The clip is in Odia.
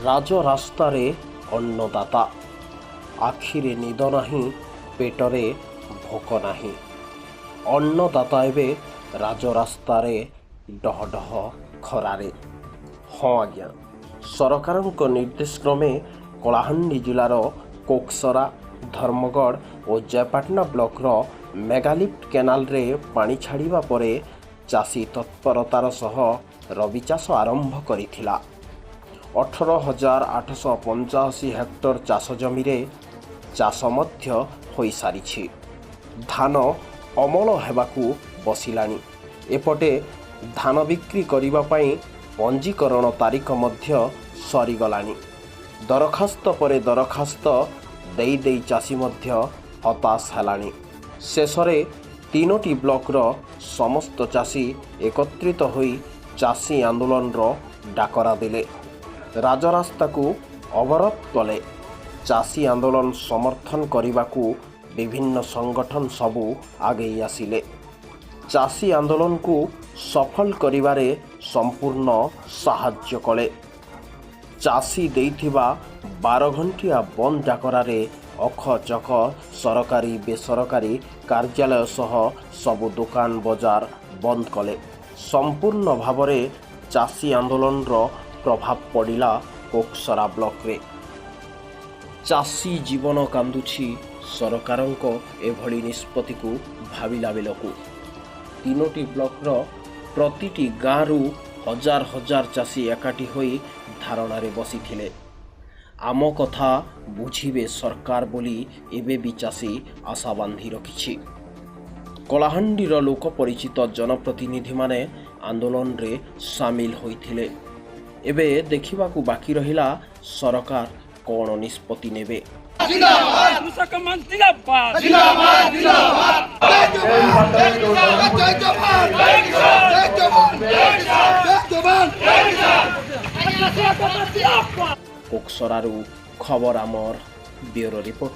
ରାଜରାସ୍ତାରେ ଅନ୍ନଦାତା, ଆଖିରେ ନିଦ ନାହିଁ, ପେଟରେ ଭୋକ ନାହିଁ। ଅନ୍ନଦାତା ଏବେ ରାଜରାସ୍ତାରେ ଡହଡହ ଖରାରେ। ହଁ ଆଜ୍ଞା, ସରକାରଙ୍କ ନିର୍ଦ୍ଦେଶ କ୍ରମେ କଳାହାଣ୍ଡି ଜିଲ୍ଲାର କୋକସରା, ଧର୍ମଗଡ଼ ଓ ଜୟପାଟନା ବ୍ଲକର ମେଗାଲିଫ୍ଟ କେନାଲରେ ପାଣି ଛାଡ଼ିବା ପରେ ଚାଷୀ ତତ୍ପରତାର ସହ ରବି ଚାଷ ଆରମ୍ଭ କରିଥିଲା। 18,885 ହେକ୍ଟର ଚାଷ ଜମିରେ ଚାଷ ମଧ୍ୟ ହୋଇସାରିଛି। ଧାନ ଅମଳ ହେବାକୁ ବସିଲାଣି। ଏପଟେ ଧାନ ବିକ୍ରି କରିବା ପାଇଁ ପଞ୍ଜୀକରଣ ତାରିଖ ମଧ୍ୟ ସରିଗଲାଣି। ଦରଖାସ୍ତ ପରେ ଦରଖାସ୍ତ ଦେଇ ଦେଇ ଚାଷୀ ମଧ୍ୟ ହତାଶ ହେଲାଣି। ଶେଷରେ 3ଟି ବ୍ଲକର ସମସ୍ତ ଚାଷୀ ଏକତ୍ରିତ ହୋଇ ଚାଷୀ ଆନ୍ଦୋଳନର ଡାକରା ଦେଲେ। ରାଜରାସ୍ତାକୁ ଅବରୋଧ କଲେ। ଚାଷୀ ଆନ୍ଦୋଳନ ସମର୍ଥନ କରିବାକୁ ବିଭିନ୍ନ ସଂଗଠନ ସବୁ ଆଗେଇ ଆସିଲେ। ଚାଷୀ ଆନ୍ଦୋଳନକୁ ସଫଳ କରିବାରେ ସମ୍ପୂର୍ଣ୍ଣ ସାହାଯ୍ୟ କଲେ। ଚାଷୀ ଦେଇଥିବା 12 ଘଣ୍ଟିଆ ବନ୍ଦ ଡାକରାରେ ଅଖଚକ ସରକାରୀ ବେସରକାରୀ କାର୍ଯ୍ୟାଳୟ ସହ ସବୁ ଦୋକାନ ବଜାର ବନ୍ଦ କଲେ। ସମ୍ପୂର୍ଣ୍ଣ ଭାବରେ ଚାଷୀ ଆନ୍ଦୋଳନର ପ୍ରଭାବ ପଡ଼ିଲା କୋକସରା ବ୍ଲକରେ। ଚାଷୀ ଜୀବନ କାନ୍ଦୁଛି ସରକାରଙ୍କ ଏଭଳି ନିଷ୍ପତ୍ତିକୁ ଭାବିଲା ବେଳକୁ। 3ଟି ବ୍ଲକର ପ୍ରତିଟି ଗାଁରୁ ହଜାର ହଜାର ଚାଷୀ ଏକାଠି ହୋଇ ଧାରଣାରେ ବସିଥିଲେ। ଆମ କଥା ବୁଝିବେ ସରକାର ବୋଲି ଏବେ ବି ଚାଷୀ ଆଶା ବାନ୍ଧି ରଖିଛି। କଳାହାଣ୍ଡିର ଲୋକ ପରିଚିତ ଜନପ୍ରତିନିଧିମାନେ ଆନ୍ଦୋଳନରେ ସାମିଲ ହୋଇଥିଲେ। ଏବେ ଦେଖିବାକୁ ବାକି ରହିଲା ସରକାର କ'ଣ ନିଷ୍ପତ୍ତି ନେବେ। କୋକସରାରୁ ଖବର ଆମର ବ୍ୟୁରୋ ରିପୋର୍ଟ।